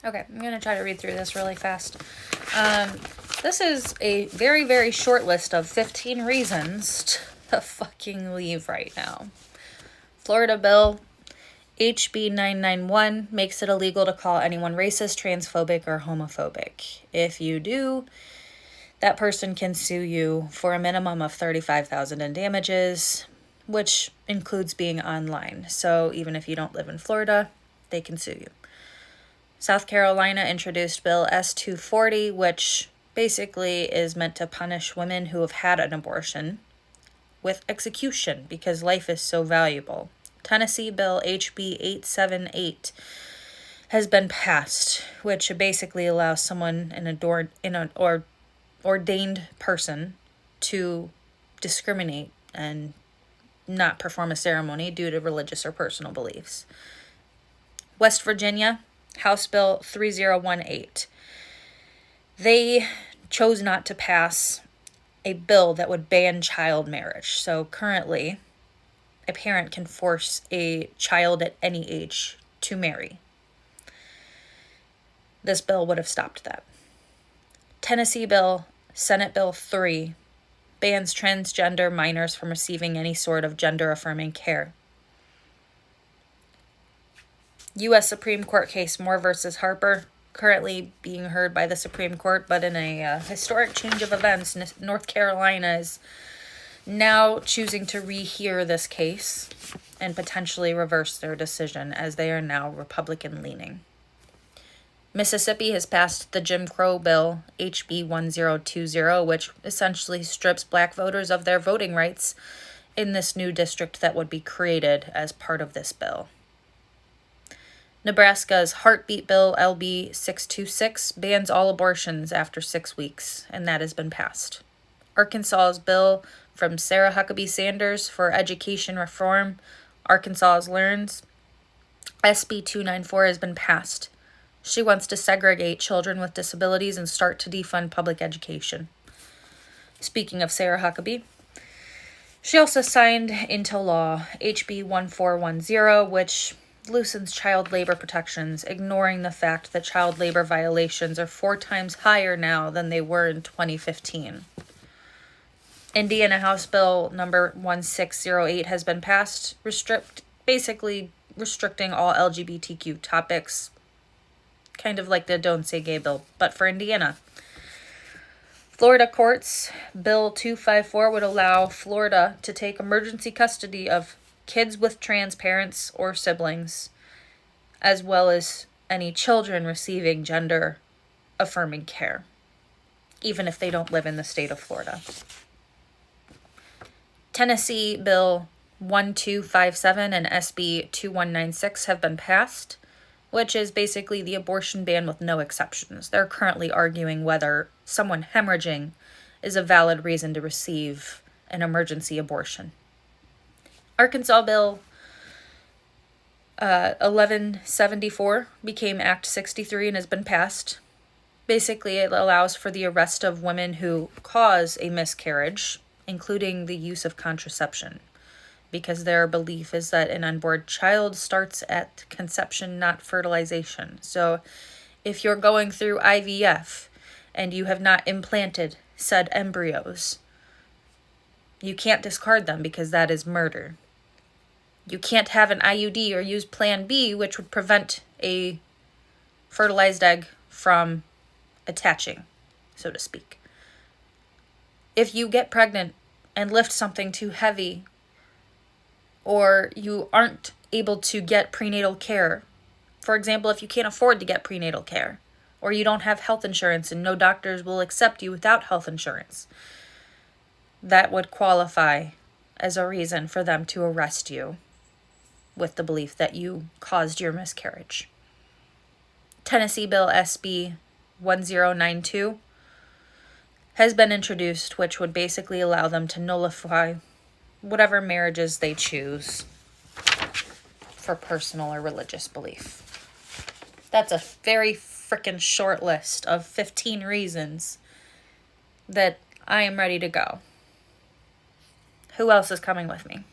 Okay, I'm going to try to read through this really fast. This is a very, very short list of 15 reasons to fucking leave right now. Florida Bill HB 991 makes it illegal to call anyone racist, transphobic, or homophobic. If you do, that person can sue you for a minimum of $35,000 in damages, which includes being online. So even if you don't live in Florida, they can sue you. South Carolina introduced Bill S-240, which basically is meant to punish women who have had an abortion with execution because life is so valuable. Tennessee Bill HB 878 has been passed, which basically allows someone an ordained person to discriminate and not perform a ceremony due to religious or personal beliefs. West Virginia, House Bill 3018. They chose not to pass a bill that would ban child marriage. So currently, a parent can force a child at any age to marry. This bill would have stopped that. Tennessee Bill, Senate Bill 3, bans transgender minors from receiving any sort of gender-affirming care. U.S. Supreme Court case Moore v. Harper, currently being heard by the Supreme Court, but in a historic change of events, North Carolina is now choosing to rehear this case and potentially reverse their decision as they are now Republican-leaning. Mississippi has passed the Jim Crow Bill, HB 1020, which essentially strips black voters of their voting rights in this new district that would be created as part of this bill. Nebraska's Heartbeat Bill, LB 626, bans all abortions after 6 weeks, and that has been passed. Arkansas's bill from Sarah Huckabee Sanders for education reform, Arkansas Learns, SB 294, has been passed. She wants to segregate children with disabilities and start to defund public education. Speaking of Sarah Huckabee, she also signed into law HB 1410, which loosens child labor protections, ignoring the fact that child labor violations are 4 times higher now than they were in 2015. Indiana House Bill number 1608 has been passed, basically restricting all LGBTQ topics, kind of like the Don't Say Gay bill, but for Indiana. Florida courts, Bill 254 would allow Florida to take emergency custody of kids with trans parents or siblings, as well as any children receiving gender-affirming care, even if they don't live in the state of Florida. Tennessee Bill 1257 and SB 2196 have been passed, which is basically the abortion ban with no exceptions. They're currently arguing whether someone hemorrhaging is a valid reason to receive an emergency abortion. Arkansas Bill 1174 became Act 63 and has been passed. Basically, it allows for the arrest of women who cause a miscarriage, including the use of contraception, because their belief is that an unborn child starts at conception, not fertilization. So if you're going through IVF and you have not implanted said embryos, you can't discard them because that is murder. You can't have an IUD or use Plan B, which would prevent a fertilized egg from attaching, so to speak. If you get pregnant and lift something too heavy, or you aren't able to get prenatal care, for example, if you can't afford to get prenatal care, or you don't have health insurance and no doctors will accept you without health insurance, that would qualify as a reason for them to arrest you with the belief that you caused your miscarriage. Tennessee Bill SB 1092 has been introduced, which would basically allow them to nullify whatever marriages they choose for personal or religious belief. That's a very freaking short list of 15 reasons that I am ready to go. Who else is coming with me?